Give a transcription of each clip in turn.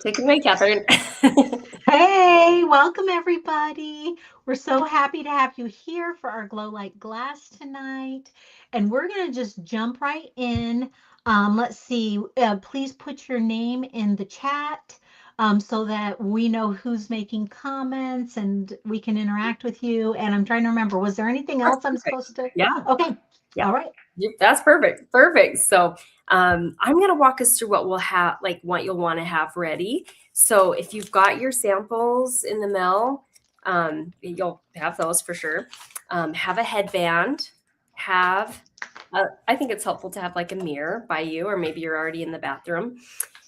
Take it away, Catherine. Hey, welcome everybody. We're so happy to have you here for our Glow Like Glass tonight. And we're going to just jump right in. Let's see, please put your name in the chat so that we know who's making comments and we can interact with you. And I'm trying to remember, was there anything That's else I'm perfect. supposed to? Yeah. Okay. Yeah. All right. That's perfect. Perfect. So I'm going to walk us through what we'll have, like what you'll want to have ready. So if you've got your samples in the mail, you'll have those for sure. Have a headband. I think it's helpful to have like a mirror by you, or maybe you're already in the bathroom.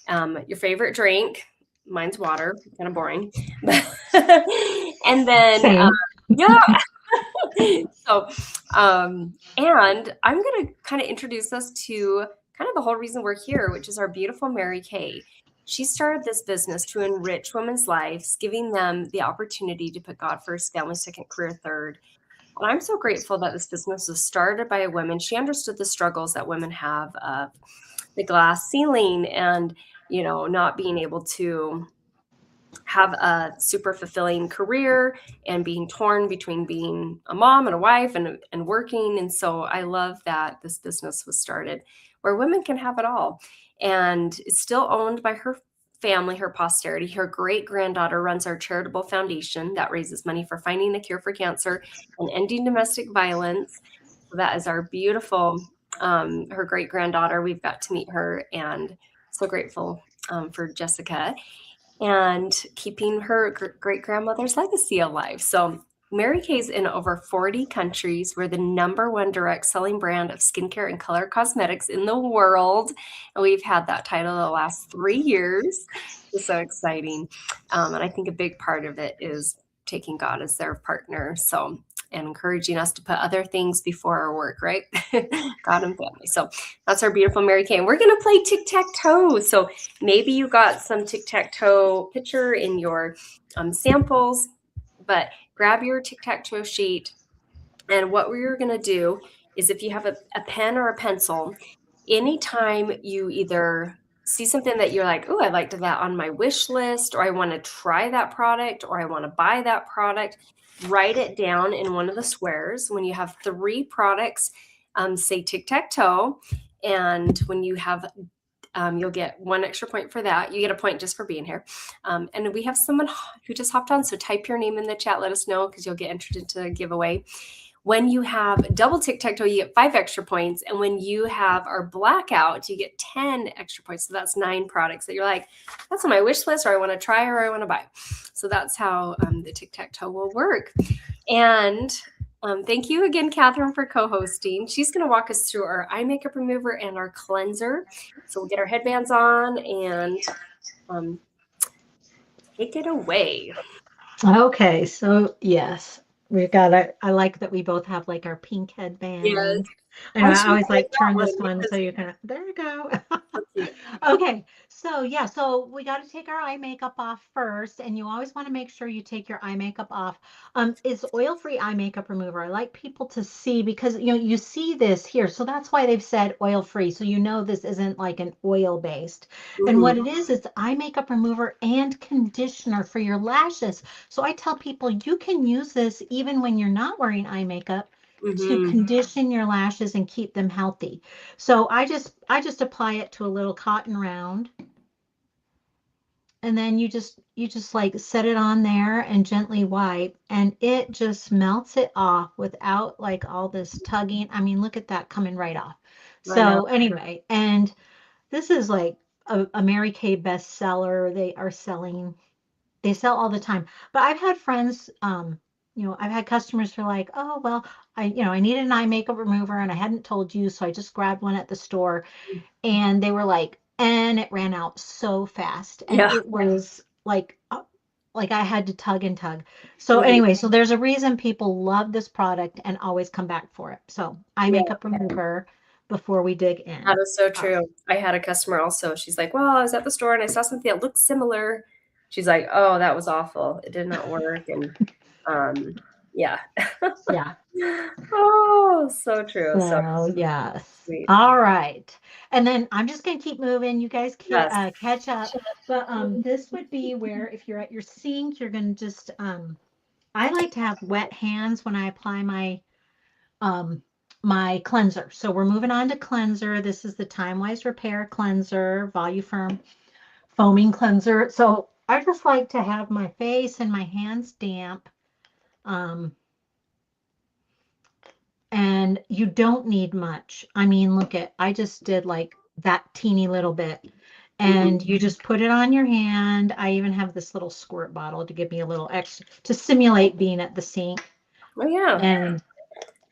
Your favorite drink. Mine's water. Kind of boring. And then, Same. yeah. So, and I'm going to kind of introduce us to kind of the whole reason we're here, which is our beautiful Mary Kay. She started this business to enrich women's lives, giving them the opportunity to put God first, family second, career third. And I'm so grateful that this business was started by a woman. She understood the struggles that women have of the glass ceiling and, not being able to have a super fulfilling career and being torn between being a mom and a wife and working. And so I love that this business was started where women can have it all. And it's still owned by her family, her posterity. Her great granddaughter runs our charitable foundation that raises money for finding a cure for cancer and ending domestic violence. So that is our beautiful, her great granddaughter. We've got to meet her and so grateful for Jessica and keeping her great grandmother's legacy alive. So Mary Kay's in over 40 countries. We're the #1 direct selling brand of skincare and color cosmetics in the world. And we've had that title the last 3 years. It's so exciting. And I think a big part of it is taking God as their partner. So, and encouraging us to put other things before our work, right? God and family. So that's our beautiful Mary Kay. And we're going to play tic-tac-toe. So maybe you got some tic-tac-toe picture in your samples, but grab your tic-tac-toe sheet. And what we're going to do is if you have a pen or a pencil, anytime you either see something that you're like, oh, I liked that on my wish list, or I want to try that product, or I want to buy that product, write it down in one of the squares. When you have 3 products, say tic-tac-toe. And when you have you'll get 1 extra point for that. You get a point just for being here. And we have someone who just hopped on. So type your name in the chat. Let us know because you'll get entered into a giveaway. When you have double tic-tac-toe, you get 5 extra points. And when you have our blackout, you get 10 extra points. So that's 9 products that you're like, that's on my wish list, or I want to try, or I want to buy. So that's how the tic-tac-toe will work. And thank you again, Catherine, for co-hosting. She's going to walk us through our eye makeup remover and our cleanser. So we'll get our headbands on and take it away. Okay. So, yes. We've got I like that we both have like our pink headband. Yes. I always like turn this one so you can, there you go. Okay, so yeah, so we got to take our eye makeup off first, and you always want to make sure you take your eye makeup off. It's oil-free eye makeup remover. I like people to see because you see this here, so that's why they've said oil-free, so you know this isn't like an oil-based. And what it is, it's eye makeup remover and conditioner for your lashes. So I tell people you can use this even when you're not wearing eye makeup to condition your lashes and keep them healthy. So I just apply it to a little cotton round. And then you just like set it on there and gently wipe, and it just melts it off without like all this tugging. I mean, look at that coming right off. So anyway, and this is like a Mary Kay bestseller. They sell all the time. But I've had friends, I've had customers who are like, oh, well, I needed an eye makeup remover and I hadn't told you, so I just grabbed one at the store. And they were like, and it ran out so fast. And it was like I had to tug and tug. So anyway, so there's a reason people love this product and always come back for it. So eye makeup remover before we dig in. That is so true. I had a customer also. She's like, well, I was at the store and I saw something that looked similar. She's like, oh, that was awful. It did not work. And Yeah. Yeah. Oh, so true. So So, yes. sweet. All right. And then I'm just going to keep moving. You guys Yes. catch up. But this would be where if you're at your sink, you're going to just I like to have wet hands when I apply um my cleanser. So we're moving on to cleanser. This is the Time Wise Repair Cleanser, Voluform Foaming Cleanser. So I just like to have my face and my hands damp. Um, and you don't need much. I mean, look at, I just did like that teeny little bit. Mhm. And you just put it on your hand. I even have this little squirt bottle to give me a little extra to simulate being at the sink. Oh, yeah. And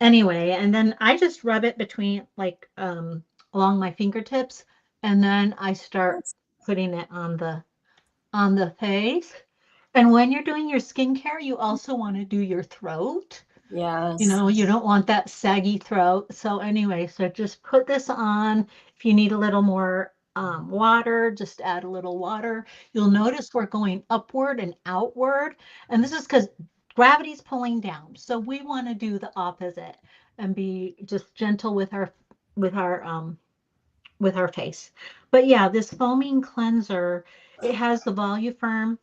anyway, and then I just rub it between like along my fingertips, and then I start Yes. putting it on the face. And when you're doing your skincare, you also want to do your throat. You Yes. know, you don't want that saggy throat. So anyway, so just put this on. If you need a little more water, just add a little water. You'll notice we're going upward and outward. And this is because gravity's pulling down. So we want to do the opposite and be just gentle with our um with our face. But yeah, this foaming cleanser, it has the Voluform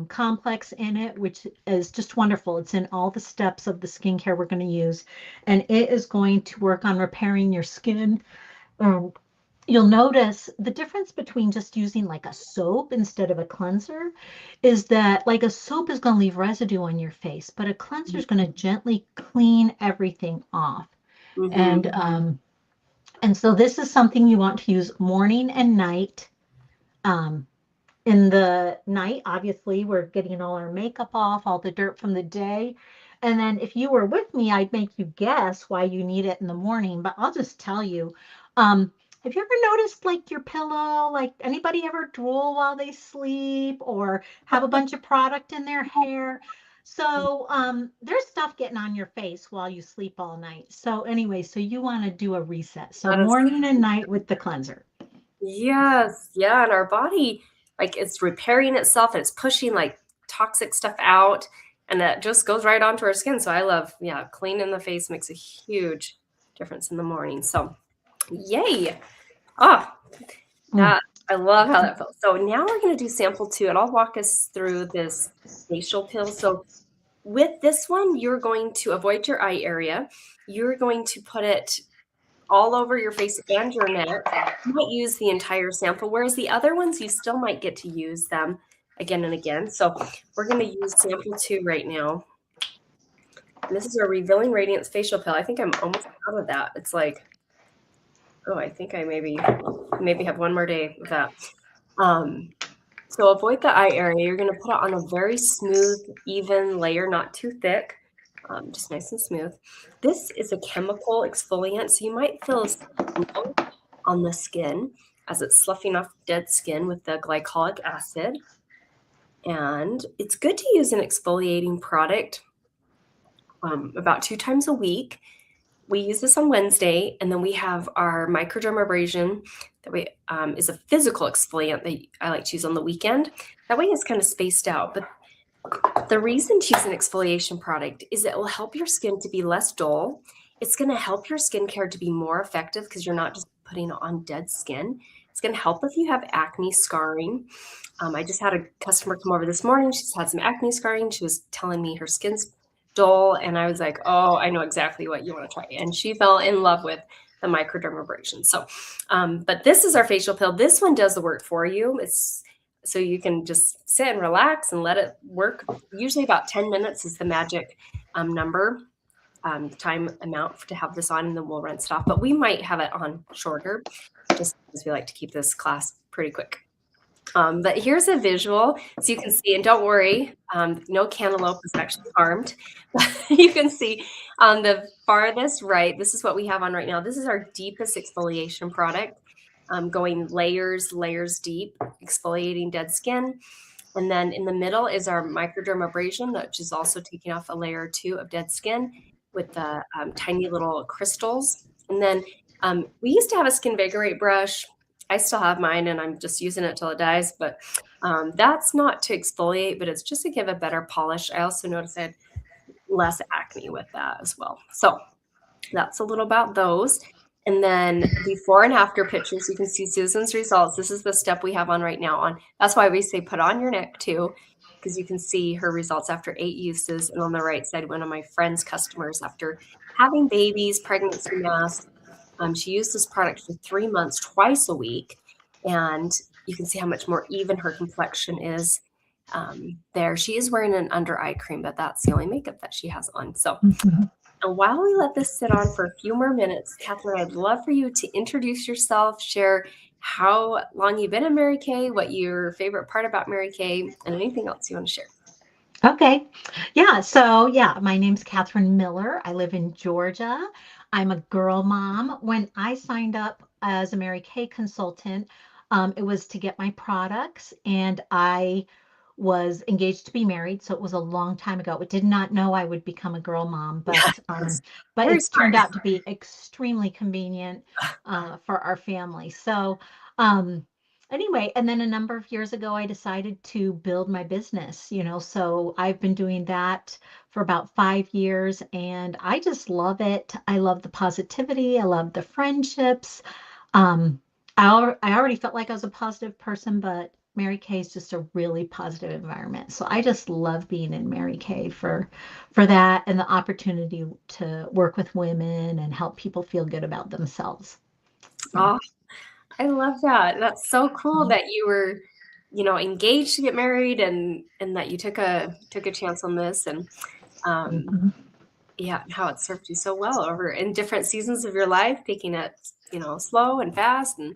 complex in it, which is just wonderful. It's in all the steps of the skincare we're going to use, and it is going to work on repairing your skin. Um, you'll notice the difference between just using like a soap instead of a cleanser is that like a soap is going to leave residue on your face, but a cleanser is going to gently clean everything off. Mm-hmm. And so this is something you want to use morning and night. Um, in the night, obviously, we're getting all our makeup off, all the dirt from the day. And then if you were with me, I'd make you guess why you need it in the morning, but I'll just tell you. Have you ever noticed like your pillow, like anybody ever drool while they sleep or have a bunch of product in their hair? So there's stuff getting on your face while you sleep all night. So anyway, so you want to do a reset. So That is, morning and night with the cleanser. yes. Yeah. And our body, like, it's repairing itself and it's pushing like toxic stuff out. And that just goes right onto our skin. So I love, yeah, cleaning the face makes a huge difference in the morning. So, yay. Ah, Mm. that I love how that felt. So now we're going to do sample two, and I'll walk us through this facial peel. So with this one, you're going to avoid your eye area. You're going to put it all over your face and your neck. You might use the entire sample, whereas the other ones, you still might get to use them again and again. So we're going to use sample two right now. And this is our Revealing Radiance facial peel. I think I'm almost out of that. It's like, oh, I think I maybe have one more day of that. Um, so avoid the eye area. You're going to put it on a very smooth, even layer, not too thick, just nice and smooth. This is a chemical exfoliant, so you might feel a tingle on the skin as it's sloughing off dead skin with the glycolic acid. And it's good to use an exfoliating product about 2 times a week. We use this on Wednesday, and then we have our microdermabrasion that we is a physical exfoliant that I like to use on the weekend. That way it's kind of spaced out. But the reason to use an exfoliation product is it will help your skin to be less dull. It's going to help your skincare to be more effective because you're not just putting it on dead skin. It's going to help if you have acne scarring. I just had a customer come over this morning. She's had some acne scarring. She was telling me her skin's dull, and I was like, oh, I know exactly what you want to try. And she fell in love with the microdermabrasion. So, but this is our facial peel. This one does the work for you. It's so you can just sit and relax and let it work. Usually about 10 minutes is the magic number, time amount to have this on, and then we'll rinse it off. But we might have it on shorter just because we like to keep this class pretty quick. But here's a visual so you can see, and don't worry, no cantaloupe was actually harmed. You can see on the farthest right, this is what we have on right now. This is our deepest exfoliation product, going layers deep, exfoliating dead skin. And then in the middle is our microdermabrasion, which is also taking off a layer or two of dead skin with the tiny little crystals. And then we used to have a Skinvigorate brush. I still have mine, and I'm just using it till it dies. But that's not to exfoliate, but it's just to give a better polish. I also noticed I had less acne with that as well. So that's a little about those. And then before and after pictures, you can see Susan's results. This is the step we have on right now. On That's why we say put on your neck too, because you can see her results after 8 uses. And on the right side, one of my friend's customers after having babies, pregnancy masks. She used this product for 3 months, twice a week, and you can see how much more even her complexion is. There, she is wearing an under eye cream, but that's the only makeup that she has on. So Mhm. and while we let this sit on for a few more minutes, Catherine, I'd love for you to introduce yourself, share how long you've been in Mary Kay, what your favorite part about Mary Kay, and anything else you want to share. Okay. Yeah. So, yeah, my name's Catherine Miller. I live in Georgia. I'm a girl mom. When I signed up as a Mary Kay consultant, it was to get my products, and I was engaged to be married. So it was a long time ago. I did not know I would become a girl mom, Yeah, but that's but very it turned smart. out to be extremely convenient for our family. So, um, anyway, and then a number of years ago, I decided to build my business, so I've been doing that for about 5 years, and I just love it. I love the positivity. I love the friendships. Um, I already felt like I was a positive person, but Mary Kay is just a really positive environment. So I just love being in Mary Kay for that and the opportunity to work with women and help people feel good about themselves. So. Oh, I love that. That's so cool that you were, engaged to get married and that you took a chance on this and um Mhm. yeah, how it served you so well over in different seasons of your life, taking it, slow and fast and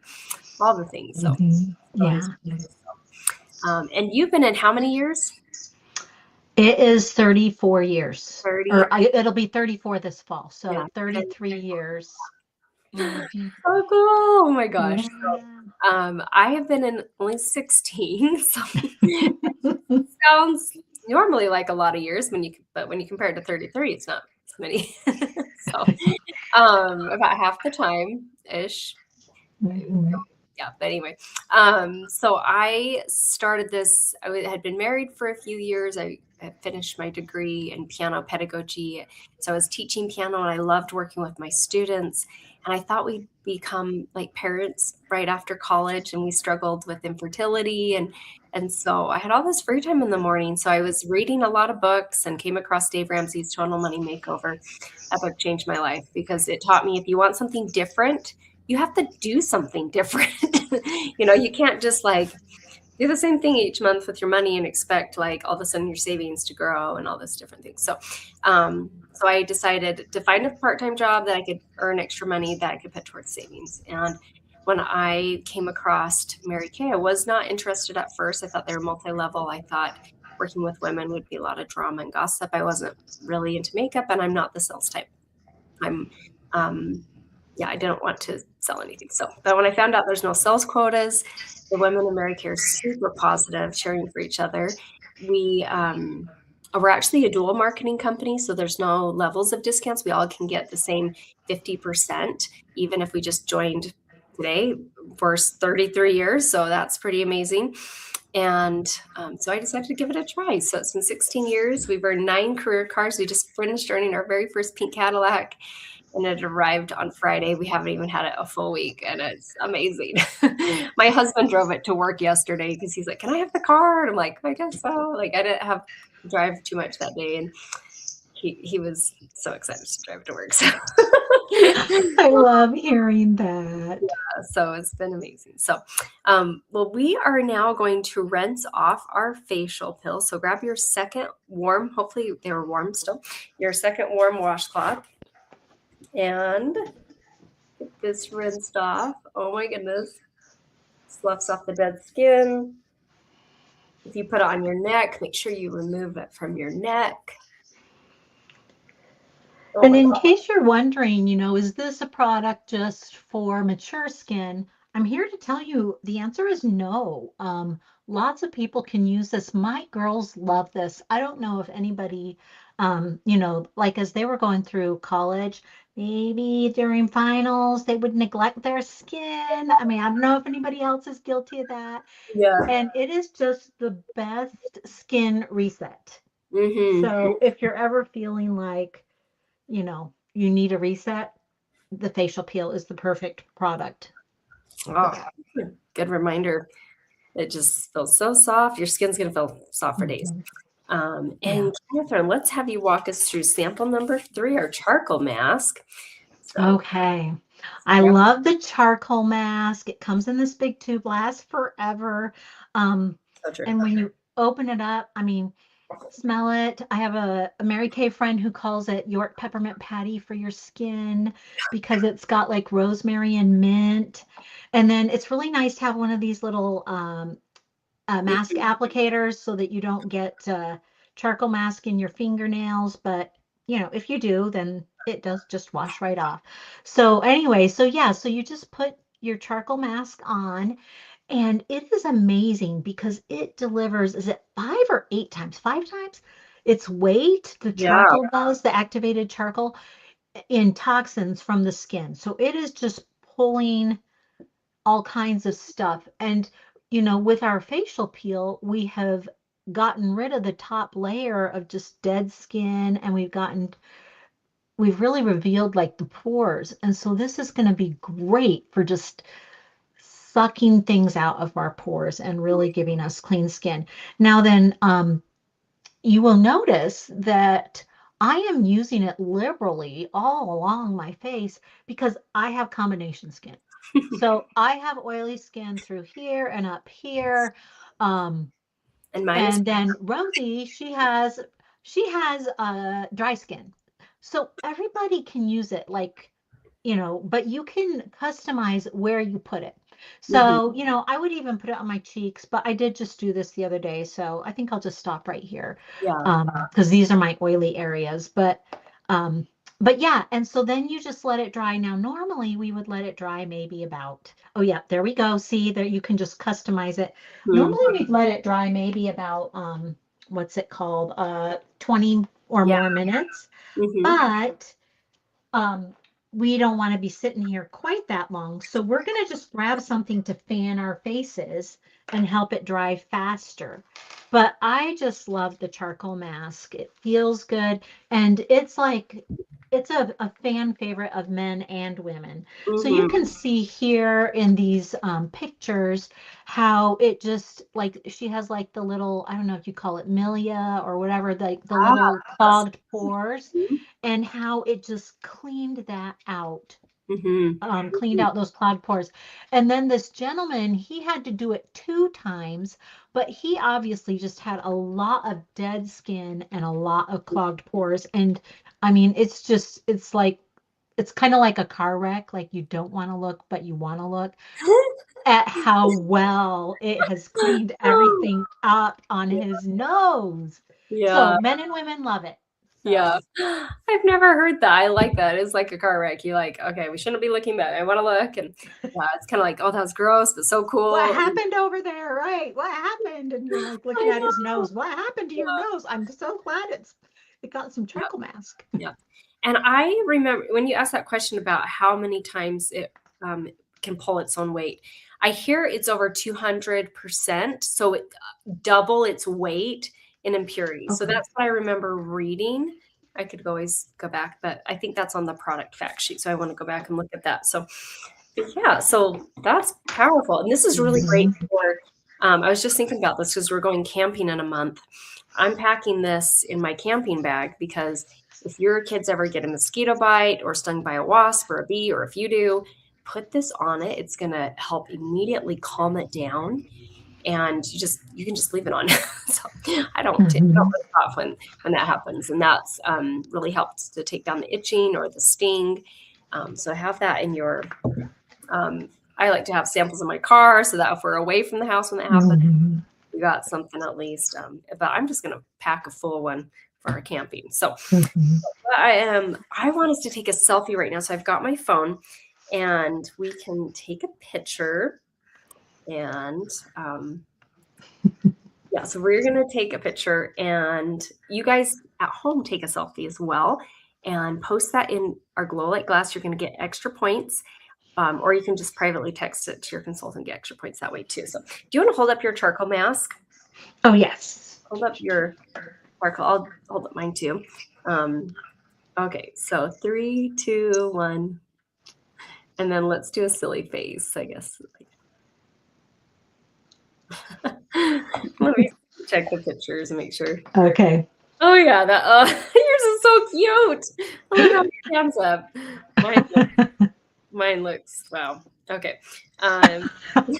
all the things. So Mhm. really Yeah. and you've been in how many years? It is 34 years, 30. or it'll be 34 this fall. Yeah. So 33 years. Mhm. So cool. Oh my gosh. Yeah. I have been in only 16, so sounds normally like a lot of years but when you compare it to 33, it's not as many. So, about half the time ish. Mhm. Yeah, but anyway, so I started this. Had been married for a few years. I had finished my degree in piano pedagogy, so I was teaching piano, and I loved working with my students. And I thought we'd become like parents right after college, and we struggled with infertility, and so I had all this free time in the morning. So I was reading a lot of books and came across Dave Ramsey's Total Money Makeover. That book changed my life because it taught me if you want something different, you have to do something different. You can't just like do the same thing each month with your money and expect like all of a sudden your savings to grow and all this different things. So I decided to find a part-time job that I could earn extra money that I could put towards savings. And when I came across Mary Kay, I was not interested at first. I thought they were multi-level. I thought working with women would be a lot of drama and gossip. I wasn't really into makeup, and I'm not the sales type. I'm um, yeah, I didn't want to sell anything. So, but when I found out there's no sales quotas, the women in Mary Kay are super positive, sharing for each other. We're actually a dual marketing company, so there's no levels of discounts. We all can get the same 50%, even if we just joined today for 33 years. So that's pretty amazing. And so I decided to give it a try. So it's been 16 years. We've earned 9 career cars. We just finished earning our very first pink Cadillac, and it arrived on Friday. We haven't even had it a full week, and it's amazing. My husband drove it to work yesterday because he's like, "Can I have the car?" And I'm like, "I guess so." Like I didn't have to drive too much that day, and he was so excited to drive to work. So I love hearing that. so it's been amazing. So, well, we are now going to rinse off our facial pills. So grab your second warm, hopefully they were warm still, your second warm washcloth and get this rinsed off. Oh my goodness. Sloughs off the dead skin. If you put it on your neck, make sure you remove it from your neck. Oh And my in God. case you're wondering, is this a product just for mature skin? I'm here to tell you the answer is no. Lots of people can use this. My girls love this. I don't know if anybody, like as they were going through college, maybe during finals, they would neglect their skin. I mean, I don't know if anybody else is guilty of that. Yeah. And it is just the best skin reset. So if you're ever feeling like, you need a reset, the facial peel is the perfect product for Oh, that. good reminder. It just feels so soft. Your skin's gonna feel soft for days. Mhm. Yeah. And Catherine, let's have you walk us through sample number 3, our charcoal mask. So, Okay. I yeah, love the charcoal mask. It comes in this big tube, lasts forever. Um, so true. and when you open it up, I mean, smell it. I have a Mary Kay friend who calls it York peppermint patty for your skin because it's got like rosemary and mint. And then it's really nice to have one of these little mask Mhm. applicators so that you don't get charcoal mask in your fingernails. But if you do, then it does just wash right off. So anyway, so yeah, so you just put your charcoal mask on, and it is amazing because it delivers, is it 5 or 8 times? 5 times its weight, the Yeah. charcoal does, the activated charcoal in toxins from the skin. So it is just pulling all kinds of stuff. And, with our facial peel, we have gotten rid of the top layer of just dead skin, and we've really revealed like the pores. And so this is going to be great for just sucking things out of our pores and really giving us clean skin. Now then, you will notice that I am using it liberally all along my face because I have combination skin. So I have oily skin through here and up here. Um, And mine is and then Rosie, she has dry skin. So everybody can use it like, but you can customize where you put it. mhm. So, I would even put it on my cheeks, but I did just do this the other day, so I think I'll just stop right here. Yeah. Because these are my oily areas. Um but yeah, and so then you just let it dry. Now, normally we would let it dry maybe about, oh yeah, there we go. See, there you can just customize it. Mhm. Normally we'd let it dry maybe about what's it called? 20 or Yeah. more minutes. Mhm. But um, we don't want to be sitting here quite that long. So we're going to just grab something to fan our faces and help it dry faster. But I just love the charcoal mask. It feels good. And it's a fan favorite of men and women. So you Mhm. can see here in these pictures how it just like she has like the little, I don't know if you call it milia or whatever, like the Ah, little clogged pores, mhm. and how it just cleaned that out, Mhm. cleaned out those clogged pores. And then this gentleman, he had to do it 2 times, but he obviously just had a lot of dead skin and a lot of clogged pores. And I mean, it's kind of like a car wreck. Like you don't want to look, but you want to look at how well it has cleaned Oh, everything up on his nose. So yeah. men and women love it. So Yeah. I've never heard that. I like that. It's like a car wreck. You like, okay, we shouldn't be looking, but I wanna look, and yeah, it's kinda like, "Oh, that was gross, but so what cool." And happened over there? Right. What happened? And you're like looking I at his know. nose. What happened to your Yeah, nose? I'm so glad it got some yeah, charcoal mask. yeah. And I remember when you asked that question about how many times it, can pull its own weight, I hear it's over 200%, so it double its weight in impurity. So Okay. that's what I remember reading. I could always go back, but I think that's on the product fact sheet, so I wanna go back and look at that. So, but yeah, so that's powerful, and this is really great Mhm. for, I was just thinking about this because 'cause we're going camping in a month. I'm packing this in my camping bag because if your kids ever get a mosquito bite or stung by a wasp or a bee, or if you do, put this on it. It's gonna help immediately calm it down, and you can just leave it on. So I don't Mhm. really cough when that happens, and that's really helped to take down the itching or the sting. So have that in your. Um, I like to have samples in my car so that if we're away from the house when that happens, Mhm. we got something at least. But I'm just gonna pack a full one for our camping. So Mhm. I want us to take a selfie right now. So I've got my phone, and we can take a picture and yeah, so we're gonna take a picture, and you guys at home take a selfie as well, and post that in our Glow Like Glass. You're gonna get extra points, or you can just privately text it to your consultant and get extra points that way too. So, do you want to hold up your charcoal mask? Oh yes. Hold up your. sparkle. I'll hold up mine too. Okay, so 3, 2, 1. And then let's do a silly face, I guess. Let me check the pictures and make sure. Okay. Oh yeah, that yours is so cute. I love how your hands up. Mine looks wow. Okay. And I'd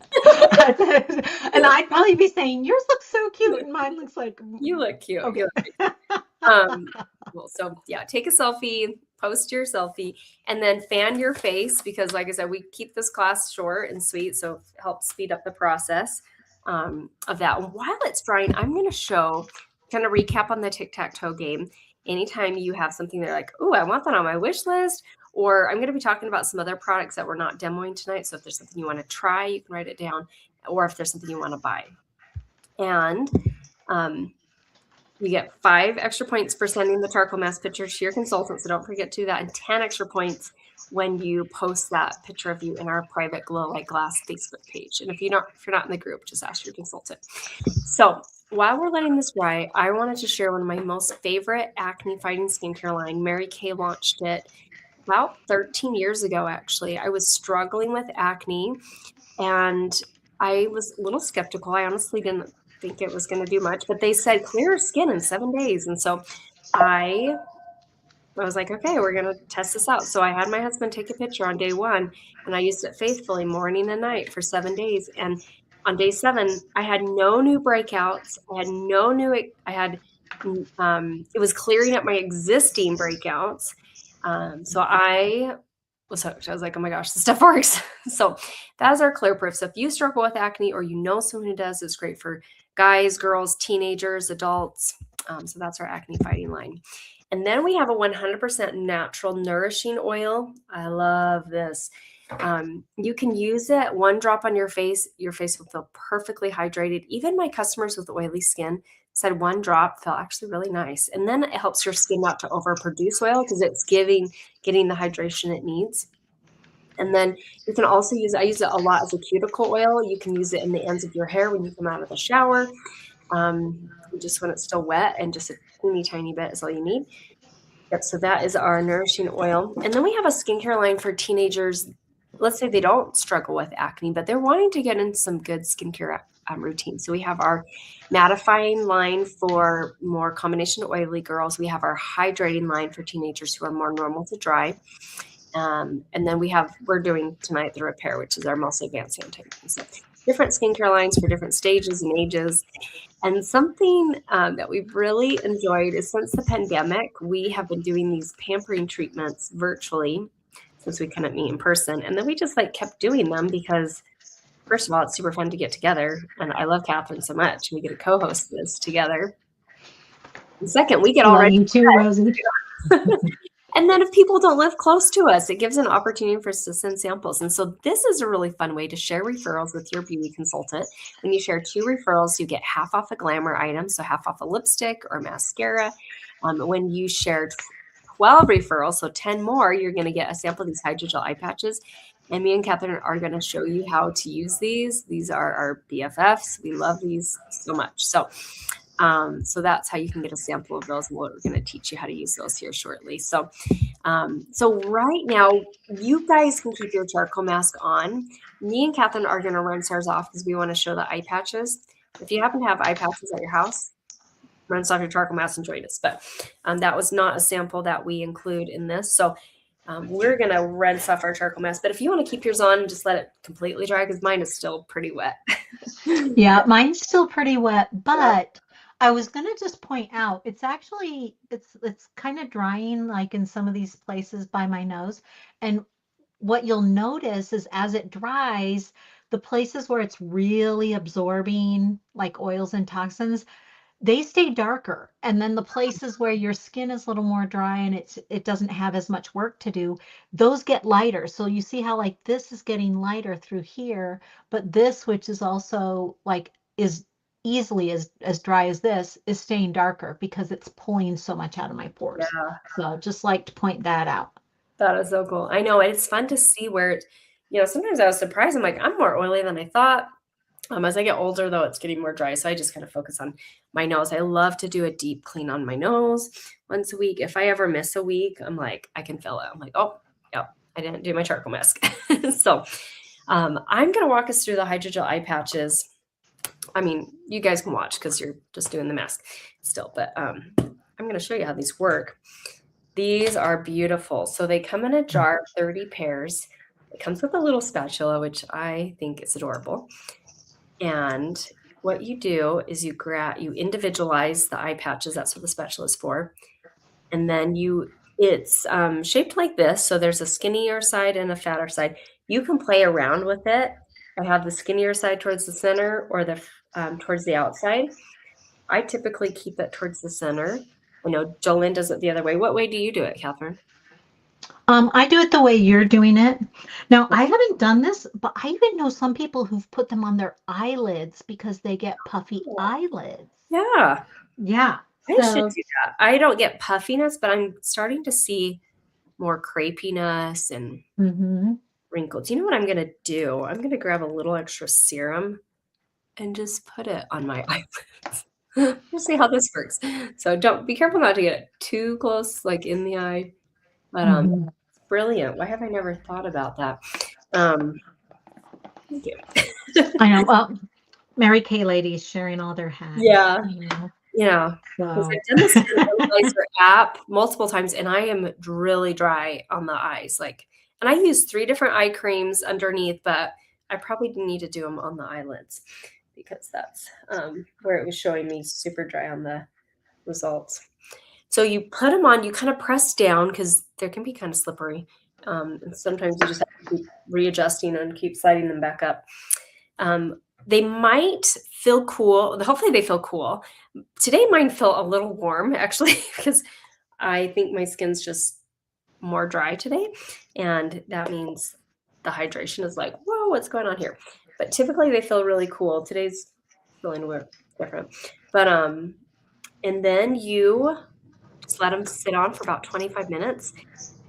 probably be saying, yours looks so cute, and mine looks like you look cute. okay. You look cute. Well, so yeah, take a selfie, post your selfie, and then fan your face because, like I said, we keep this class short and sweet, so it helps speed up the process of that. And while it's drying, I'm going to show kind of recap on the tic-tac-toe game. Anytime you have something that like, oh, I want that on my wish list, or I'm going to be talking about some other products that we're not demoing tonight. So if there's something you want to try, you can write it down, or if there's something you want to buy. And you get 5 extra points for sending the charcoal mask picture to your consultant, so don't forget to do that, and 10 extra points when you post that picture of you in our private Glow Like Glass Facebook page. And if you're not in the group, just ask your consultant. So while we're letting this dry, I wanted to share one of my most favorite acne fighting skincare line. Mary Kay launched it about 13 years ago, actually. I was struggling with acne, and I was a little skeptical. I honestly didn't think it was going to do much, but they said clear skin in 7 days. And so I was like, okay, we're going to test this out. So I had my husband take a picture on day 1, and I used it faithfully morning and night for 7 days. And on day 7, I had no new breakouts. It was clearing up my existing breakouts. So I was hooked. I was like, oh my gosh, this stuff works. So that is our clear proof. So if you struggle with acne or you know someone who does, it's great for guys, girls, teenagers, adults. So that's our acne fighting line. And then we have a 100% natural nourishing oil. I love this. You can use it 1 drop on your face. Your face will feel perfectly hydrated. Even my customers with oily skin said 1 drop felt actually really nice. And then it helps your skin not to overproduce oil because it's getting the hydration it needs. And then you can also use it. I use it a lot as a cuticle oil. You can use it in the ends of your hair when you come out of the shower, just when it's still wet, and just a teeny tiny bit is all you need. Yep, so that is our nourishing oil. And then we have a skincare line for teenagers. Let's say they don't struggle with acne, but they're wanting to get into some good skincare routine. So we have our mattifying line for more combination oily girls. We have our hydrating line for teenagers who are more normal to dry. And then we're doing tonight the repair, which is our most advanced anti-aging. So different skincare lines for different stages and ages. And something that we've really enjoyed is since the pandemic, we have been doing these pampering treatments virtually since we couldn't meet in person. And then we just kept doing them because, first of all, it's super fun to get together. And I love Catherine so much. We get to co-host this together. And second, we get all ready. You too, Rosie. And then if people don't live close to us, it gives an opportunity for us to send samples. And so this is a really fun way to share referrals with your beauty consultant. When you share 2 referrals, you get half off a glamour item, so half off a lipstick or mascara. When you share 12 referrals, so 10 more, you're going to get a sample of these hydrogel eye patches. And me and Catherine are going to show you how to use these. These are our BFFs. We love these so much. So that's how you can get a sample of those, and we're going to teach you how to use those here shortly. So right now, you guys can keep your charcoal mask on. Me and Catherine are going to rinse ours off because we want to show the eye patches. If you happen to have eye patches at your house, rinse off your charcoal mask and join us. But that was not a sample that we include in this. So we're going to rinse off our charcoal mask. But if you want to keep yours on, just let it completely dry because mine is still pretty wet. Yeah, mine's still pretty wet, but I was going to just point out, it's kind of drying in some of these places by my nose. And what you'll notice is as it dries, the places where it's really absorbing oils and toxins, they stay darker. And then the places where your skin is a little more dry and it doesn't have as much work to do, those get lighter. So you see how this is getting lighter through here, but this, which is also is easily as dry as this, is staying darker because it's pulling so much out of my pores. Yeah. So just like to point that out. That is so cool. I know. It's fun to see where sometimes I was surprised. I'm like, I'm more oily than I thought. As I get older, though, it's getting more dry. So I just kind of focus on my nose. I love to do a deep clean on my nose once a week. If I ever miss a week, I'm like, I can feel it. I'm like, oh, yep, I didn't do my charcoal mask. So I'm going to walk us through the hydrogel eye patches. I mean, you guys can watch because you're just doing the mask still, but I'm going to show you how these work. These are beautiful. So they come in a jar of 30 pairs. It comes with a little spatula, which I think is adorable. And what you do is you individualize the eye patches. That's what the spatula is for. And then it's shaped like this. So there's a skinnier side and a fatter side. You can play around with it and have the skinnier side towards the center or the towards the outside. I typically keep it towards the center. I know Jolene does it the other way. What way do you do it, Catherine? I do it the way you're doing it. Now, I haven't done this, but I even know some people who've put them on their eyelids because they get puffy eyelids. Yeah, Yeah. I should So, do that. I don't get puffiness, but I'm starting to see more crepiness and mhm. wrinkles. You know what I'm going to do? I'm going to grab a little extra serum and just put it on my eyelids. We'll see how this works. So don't be careful not to get it too close, like in the eye. But Mhm. it's brilliant. Why have I never thought about that? Thank you. I know. Well, Mary Kay ladies sharing all their hacks. Yeah, You know. yeah. Because So, I've done the Skin Analyzer app multiple times, and I am really dry on the eyes. Like, and I use 3 different eye creams underneath, but I probably need to do them on the eyelids because that's where it was showing me super dry on the results. So you put them on, you kind of press down because they can be kind of slippery. And sometimes you just have to keep readjusting and keep sliding them back up. They might feel cool. Hopefully they feel cool. Today mine felt a little warm actually because I think my skin's just more dry today. And that means the hydration is like, whoa, what's going on here? But typically they feel really cool. Today's feeling weird, different. But and then you just let them sit on for about 25 minutes.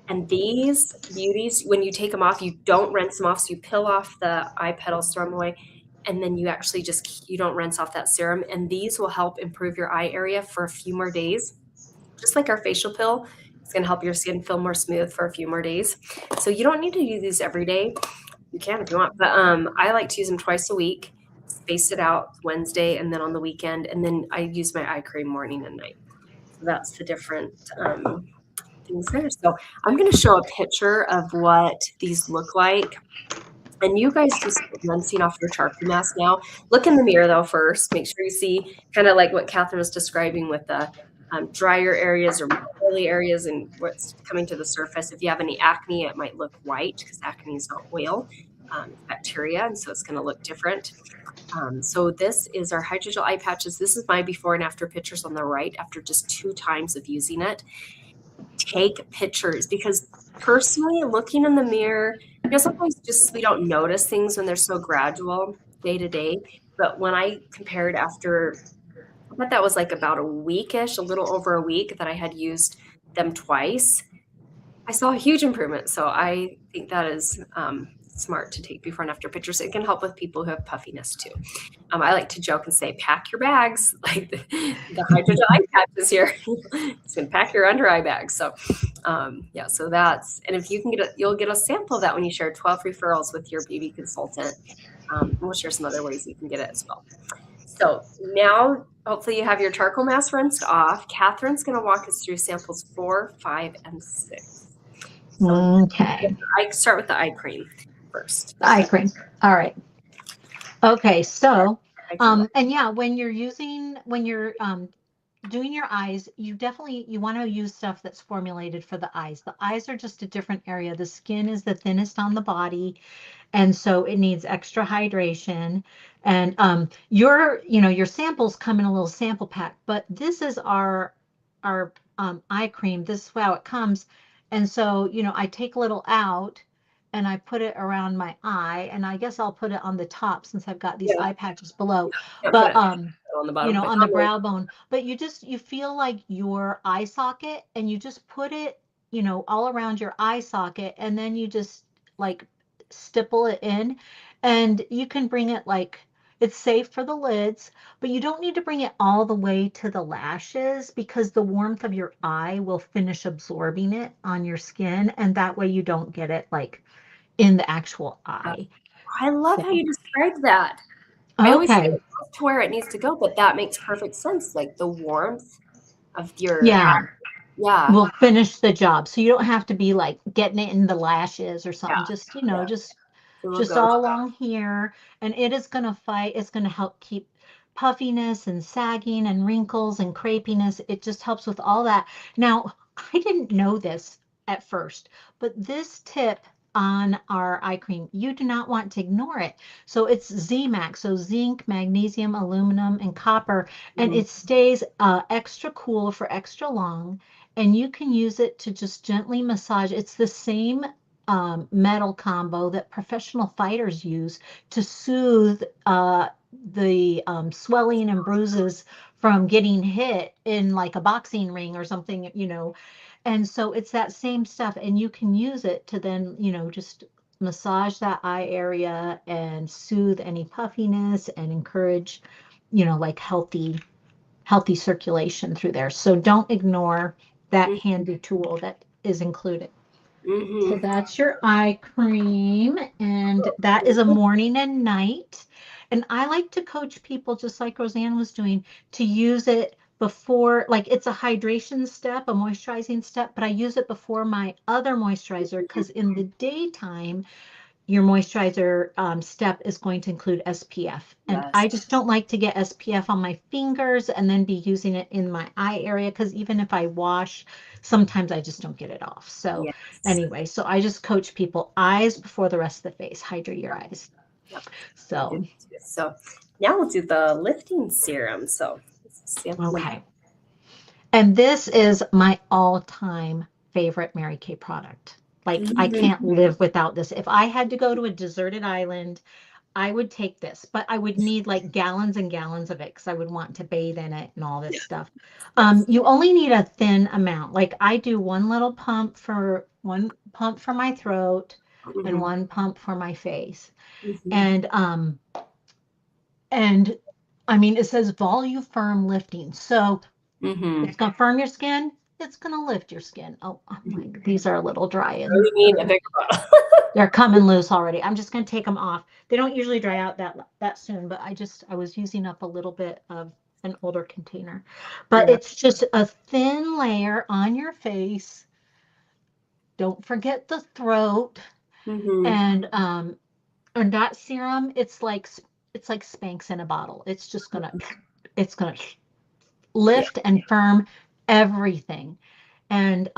And these beauties, when you take them off, you don't rinse them off. So you peel off the eye petals, throw them away, and then you actually you don't rinse off that serum. And these will help improve your eye area for a few more days. Just like our facial pill, it's going to help your skin feel more smooth for a few more days. So you don't need to use these every day. You can if you want, but I like to use them twice a week. Space it out Wednesday and then on the weekend, and then I use my eye cream morning and night. So that's the different things there. So I'm going to show a picture of what these look like. And you guys just rinsing off your charcoal mask now. Look in the mirror though first. Make sure you see kind of like what Catherine was describing with the drier areas or more oily areas and what's coming to the surface. If you have any acne, it might look white because acne is not oil, it's bacteria, and so it's going to look different. So this is our hydrogel eye patches. This is my before and after pictures on the right after just 2 times of using it. Take pictures because personally looking in the mirror, sometimes just we don't notice things when they're so gradual day to day. But when I compared after, I bet that was like about a weekish, a little over a week that I had used them twice, I saw a huge improvement. So I think that is smart to take before and after pictures. It can help with people who have puffiness too. I like to joke and say, pack your bags, like the hydrogel eye patches here. Just gonna pack your under eye bags. So yeah, so that's, and if you can you'll get a sample of that when you share 12 referrals with your beauty consultant. We'll share some other ways you can get it as well. So now, hopefully you have your charcoal mask rinsed off. Catherine's gonna walk us through samples 4, 5, and 6. So okay. I start with the eye cream first. Eye cream. All right. Okay. So, I can and yeah, when you're doing your eyes, you want to use stuff that's formulated for the eyes. The eyes are just a different area. The skin is the thinnest on the body, and so it needs extra hydration. And your samples come in a little sample pack, but this is our eye cream. This is how it comes. And so, I take a little out and I put it around my eye, and I guess I'll put it on the top since I've got these yeah, eye patches below. can't put But it on the bottom, but on the brow bone, but you feel like your eye socket, and you just put it, all around your eye socket, and then you just like stipple it in, and you can bring it like It's safe for the lids, but you don't need to bring it all the way to the lashes because the warmth of your eye will finish absorbing it on your skin, and that way you don't get it like in the actual eye. I love how So, you described that. I always say okay. it goes to where it needs to go, but that makes perfect sense. Like the warmth of your eye. Yeah, Yeah. will finish the job. So you don't have to be like getting it in the lashes or Yeah. something. Just, Yeah. It will just go. all along here. And it is going to fight. It's going to help keep puffiness and sagging and wrinkles and crepiness. It just helps with all that. Now, I didn't know this at first, but this tip on our eye cream, you do not want to ignore it. So it's ZMAX, so zinc, magnesium, aluminum, and copper, and Mhm. it stays extra cool for extra long. And you can use it to just gently massage. It's the same metal combo that professional fighters use to soothe the swelling and bruises from getting hit in like a boxing ring or something, And so it's that same stuff, and you can use it to then, just massage that eye area and soothe any puffiness and encourage, like healthy circulation through there. So don't ignore that handy tool that is included. So Mhm. that's your eye cream, and that is a morning and night. And I like to coach people, just like Roseanne was doing, to use it before, like it's a hydration step, a moisturizing step, but I use it before my other moisturizer because in the daytime, your moisturizer step is going to include SPF. And Yes. I just don't like to get SPF on my fingers and then be using it in my eye area because even if I wash, sometimes I just don't get it off. So Yes. anyway, so I just coach people eyes before the rest of the face. Hydrate your eyes. Yep. I do So, too. So now we'll do the lifting serum. So this is sample number. okay. And this is my all-time favorite Mary Kay product. Like I Mhm. can't live without this. If I had to go to a deserted island, I would take this, but I would need like gallons and gallons of it because I would want to bathe in it and all this Yeah. stuff. Yes. You only need a thin amount. Like I do one pump for my throat and Mhm. one pump for my face. Mhm. And I mean it says volume firm lifting. So Mhm. it's gonna firm your skin, it's gonna lift your skin. Oh, I'm Mhm. like, these are a little dry and Really need a bigger bottle. they're coming loose already. I'm just going to take them off. They don't usually dry out that soon, but I was using up a little bit of an older container. But Yeah. it's just a thin layer on your face. Don't forget the throat. Mhm. And that serum, it's like Spanx in a bottle. It's gonna Yeah. lift and firm everything. And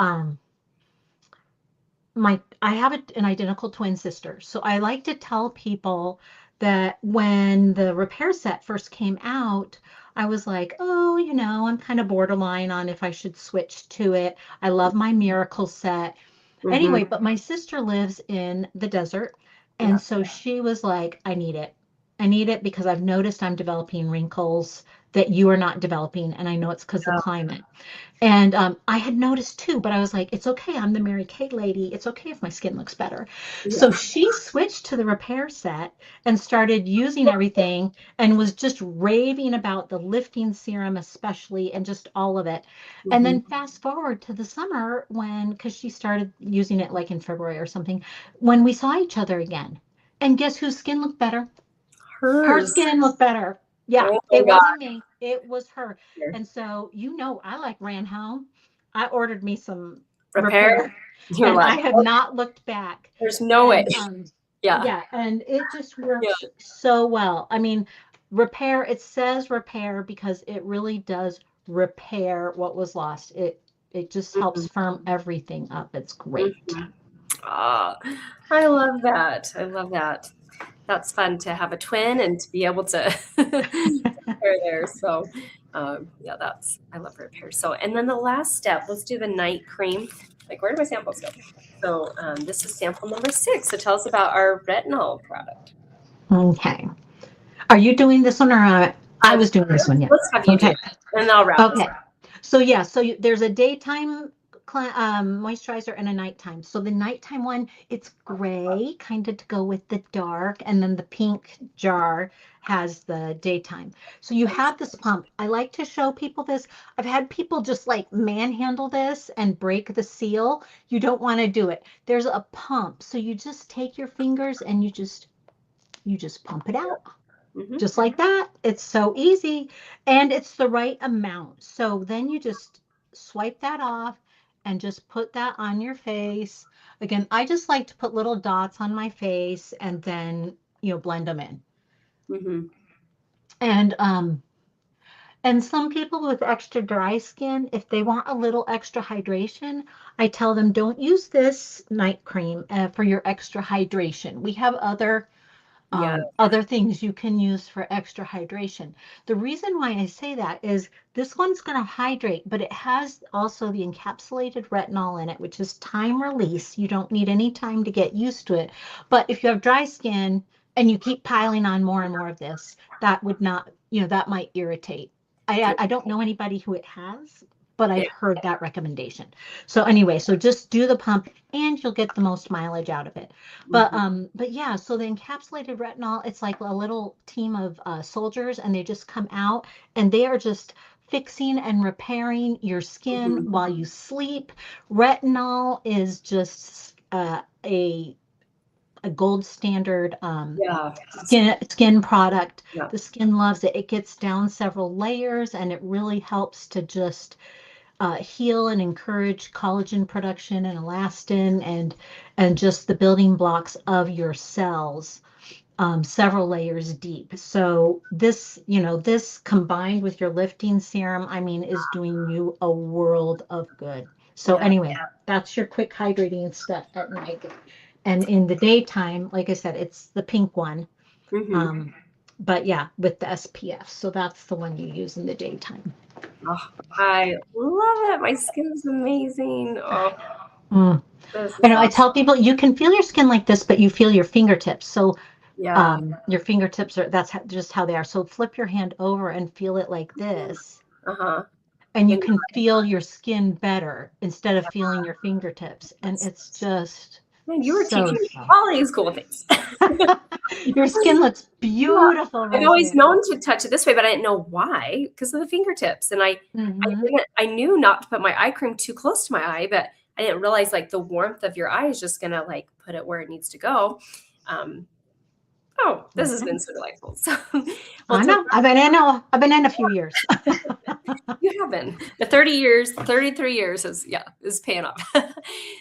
I have an identical twin sister. So I like to tell people that when the repair set first came out, I was like, oh, I'm kind of borderline on if I should switch to it. I love my miracle set. Mhm. Anyway, but my sister lives in the desert. Yeah. And so she was like, I need it. I need it because I've noticed I'm developing wrinkles that you are not developing. And I know it's because of climate. And I had noticed too, but I was like, it's okay. I'm the Mary Kay lady. It's okay if my skin looks better. So Yeah. she switched to the repair set and started using everything and was just raving about the lifting serum, especially, and just all of it. And Mhm. then fast forward to the summer because she started using it like in February or something, when we saw each other again. And guess whose skin looked better? Her Hers. skin looked better. Yeah, Oh my it God. wasn't me. It was her. Here. And so, I like ran home. I ordered me some Repair. repair You're and like, I have oh, not looked back. there's no way. And Yeah. yeah, and it just Yeah. works so well. I mean, it says repair because it really does repair what was lost. It just helps Mhm. firm everything up. It's great. Mhm. Ah, I love that. I love that. That's fun to have a twin and to be able to compare there. So, yeah, I love repair. So, and then the last step, let's do the night cream. Like, where do my samples go? So, this is sample number 6. So, tell us about our retinol product. Okay. Are you doing this one or I Uh, was doing this one, yeah. let's have you do Okay. it, and I'll wrap this Okay. So yeah, so there's a daytime moisturizer and a nighttime. So the nighttime one, it's gray, kind of to go with the dark, and then the pink jar has the daytime. So you have this pump. I like to show people this. I've had people just like manhandle this and break the seal. You don't want to do it. There's a pump. So you just take your fingers and you just pump it out Mm-hmm. just like that. It's so easy and it's the right amount. So then you just swipe that off and just put that on your face. Again, I just like to put little dots on my face and then, blend them in. Mm-hmm. And some people with extra dry skin, if they want a little extra hydration, I tell them don't use this night cream for your extra hydration. We have Yeah. other things you can use for extra hydration. The reason why I say that is this one's going to hydrate, but it has also the encapsulated retinol in it, which is time release. You don't need any time to get used to it. But if you have dry skin and you keep piling on more and more of this, that would not, that might irritate. I don't know anybody who it has, but Yeah. I've heard that recommendation. So anyway, so just do the pump and you'll get the most mileage out of it. Mm-hmm. But yeah, so the encapsulated retinol, it's like a little team of soldiers, and they just come out and they are just fixing and repairing your skin Mm-hmm. while you sleep. Retinol is just a gold standard Yeah. skin product. Yeah. The skin loves it. It gets down several layers, and it really helps to just heal and encourage collagen production and elastin and just the building blocks of your cells several layers deep. So this combined with your lifting serum, I mean, is doing you a world of good. So Yeah. anyway, that's your quick hydrating stuff at night. And in the daytime, like I said, it's the pink one. Mm-hmm. Um, but yeah, with the SPF. So that's the one you use in the daytime. Oh, I love it. My skin is amazing. Oh, Mm. this I is know I awesome. tell people you can feel your skin like this, but you feel your fingertips. So Yeah. your fingertips just how they are. So flip your hand over and feel it like this, Uh-huh. and you And can feel your skin better instead of feeling your fingertips. And it's just man, you were so teaching me soft. all these cool things. Your skin looks Yeah. beautiful I've right always there. known to touch it this way, but I didn't know why because of the fingertips. And Hmm. I knew not to put my eye cream too close to my eye, but I didn't realize like the warmth of your eye is just gonna like put it where it needs to go. Um, oh, this has been so delightful. So, well, I know. I've been in a few years. you have been. The 30 years, 33 years is paying off.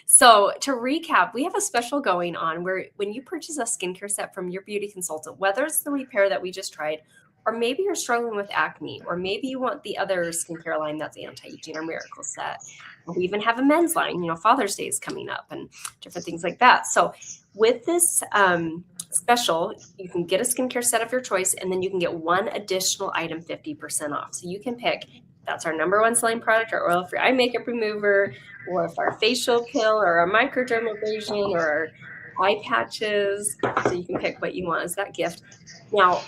So to recap, we have a special going on where when you purchase a skincare set from your beauty consultant, whether it's the repair that we just tried, or maybe you're struggling with acne, or maybe you want the other skincare line that's anti-aging or miracle set. We even have a men's line, Father's Day is coming up and different things like that. So with this special, you can get a skincare set of your choice, and then you can get one additional item 50% off. So you can pick, that's our number one selling product, our oil-free eye makeup remover, or if our facial pill, or our microdermabrasion, or our eye patches. So you can pick what you want as that gift. Now,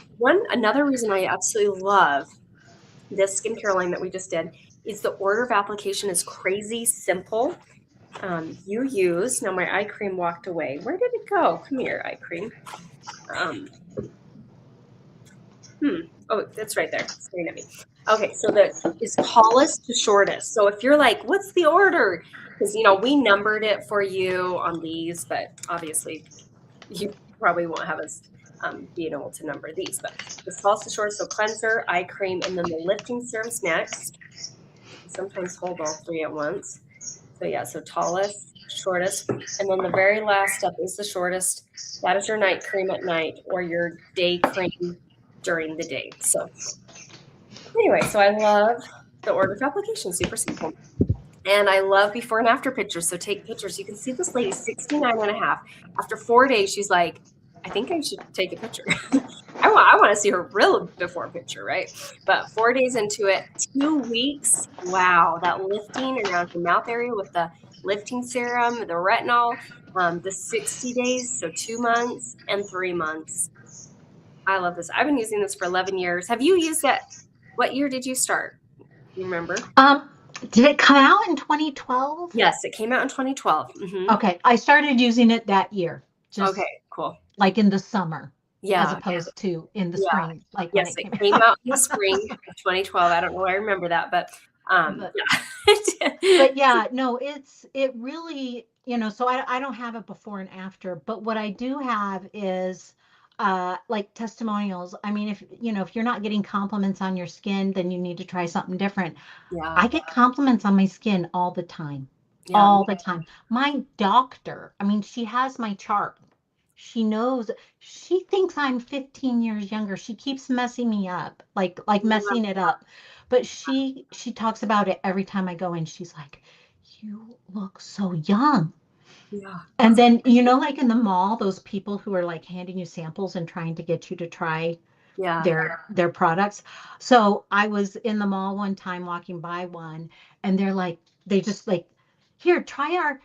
another reason I absolutely love this skincare line that we just did is the order of application is crazy simple. Now my eye cream walked away. Where did it go? Come here, eye cream. Um, Oh, that's right there, staring at me. Okay, so is tallest to shortest. So if you're like, what's the order? Because we numbered it for you on these, but obviously you probably won't have us being able to number these. But the tallest to shortest, so cleanser, eye cream, and then the lifting serum's next. You sometimes hold all three at once. So yeah, so tallest, shortest, and then the very last step is the shortest. That is your night cream at night or your day cream during the day. So anyway, so I love the order of application, super simple. And I love before and after pictures. So take pictures. You can see this lady, 69 and a half. After 4 days, she's like, I think I should take a picture. I want to see her real before picture, right? But 4 days into it, 2 weeks, wow, that lifting around the mouth area with the lifting serum, the retinol, the 60 days, so 2 months and 3 months. I love this. I've been using this for 11 years. Have you used that? What year did you start? You remember? Did it come out in 2012? Yes, it came out in 2012. Okay, I started using it that year, Okay, just cool. like in the summer, as Yeah, opposed to in the yeah. spring, like when Yes, it it came came out. out in the spring of 2012. I don't know why I remember that, but, But yeah. but yeah, no, it really, so I don't have it before and after, but what I do have is like testimonials. I mean, if you're not getting compliments on your skin, then you need to try something different. Yeah, I get compliments on my skin all the time. yeah, All the time. My doctor, I mean, she has my chart. She knows, she thinks I'm 15 years younger. She keeps messing me up, like yeah, messing it up. But she talks about it every time I go in. She's like, "You look so young." yeah, And then, like in the mall, those people who are like handing you samples and trying to get you to try yeah, their products. So I was in the mall one time walking by one, and they just like, here, try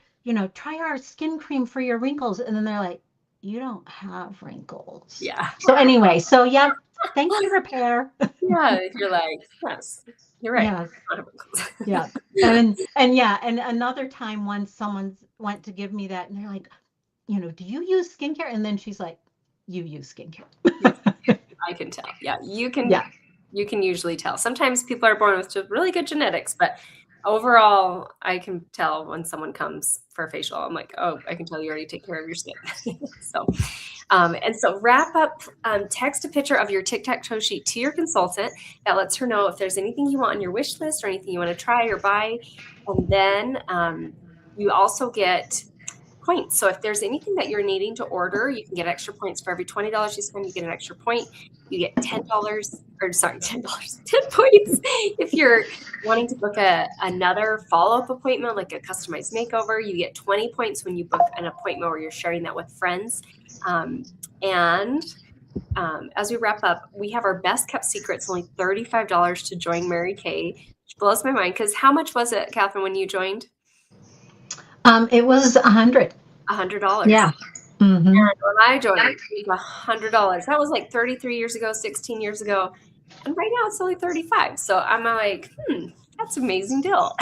our skin cream for your wrinkles. And then they're like, you don't have wrinkles. yeah. So anyway, so yeah, thank you, repair. Yeah, you're like, "Yes, you're right." Yes, yeah. And yeah, and another time when someone went to give me that, and they're like, do you use skincare? And then she's like, you use skincare. I can tell. Yeah, Yeah. you can usually tell. Sometimes people are born with just really good genetics, but overall, I can tell when someone comes for a facial. I'm like, oh, I can tell you already take care of your skin. So, and so wrap up, text a picture of your tic-tac-toe sheet to your consultant. That lets her know if there's anything you want on your wish list or anything you want to try or buy. And then you also get points. So if there's anything that you're needing to order, you can get extra points for every $20 you spend. You get an extra point. You get $10, or sorry, $10, 10 points if you're wanting to book another follow-up appointment, like a customized makeover. You get 20 points when you book an appointment where you're sharing that with friends. And as we wrap up, we have our best kept secret. It's only $35 to join Mary Kay, which blows my mind. Because how much was it, Catherine, when you joined? It was 100. $100. Yeah. Hmm. When I joined, it was $100. That was like 33 years ago, 16 years ago. And right now it's only 35. So I'm like, that's an amazing deal.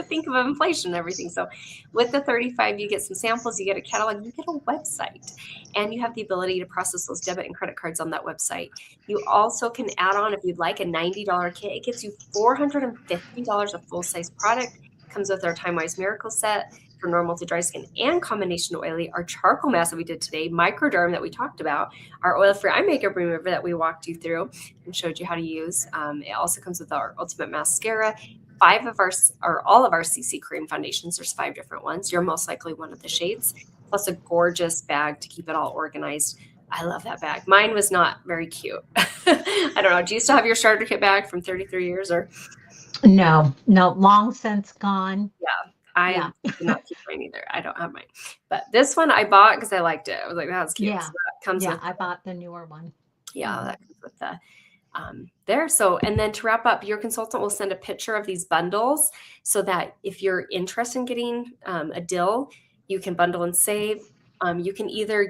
Think of inflation and everything. So with the 35, you get some samples, you get a catalog, you get a website, and you have the ability to process those debit and credit cards on that website. You also can add on, if you'd like, a $90 kit. It gets you $450 of full-size product. Comes with our Time Wise Miracle set for normal to dry skin and combination oily, our charcoal mask that we did today, microderm that we talked about, our oil-free eye makeup remover that we walked you through and showed you how to use. It also comes with our ultimate mascara, all of our CC cream foundations. There's 5 different ones. You're most likely one of the shades, plus a gorgeous bag to keep it all organized. I love that bag. Mine was not very cute. I don't know. Do you still have your starter kit bag from 33 years or? No, no, long since gone. Yeah, I Yeah. did not keep mine either. I don't have mine. But this one I bought because I liked it. I was like, that's cute. So Yeah. that comes Yeah. with, I bought the newer one. yeah, Mhm. that comes with the there. So, and then to wrap up, your consultant will send a picture of these bundles so that if you're interested in getting a deal, you can bundle and save. You can either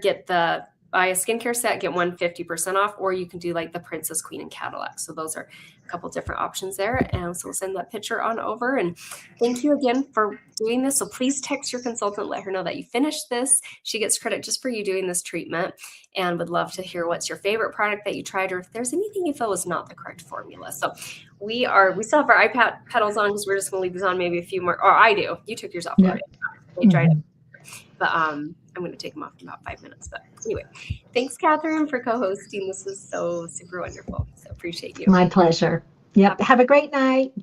buy a skincare set, get 150% off, or you can do like the Princess, Queen, and Cadillac. So those are a couple different options there. And so we'll send that picture on over. And thank you again for doing this. So please text your consultant, let her know that you finished this. She gets credit just for you doing this treatment, and would love to hear what's your favorite product that you tried, or if there's anything you feel was not the correct formula. So we still have our iPad pedals on because we're just gonna leave these on maybe a few more, or I do. You took yours off Yeah. already. They dried up. Mhm. But I'm gonna take them off in about 5 minutes. But anyway, thanks, Catherine, for co-hosting. This was so super wonderful. So appreciate you. My pleasure. Yep. Have a great night.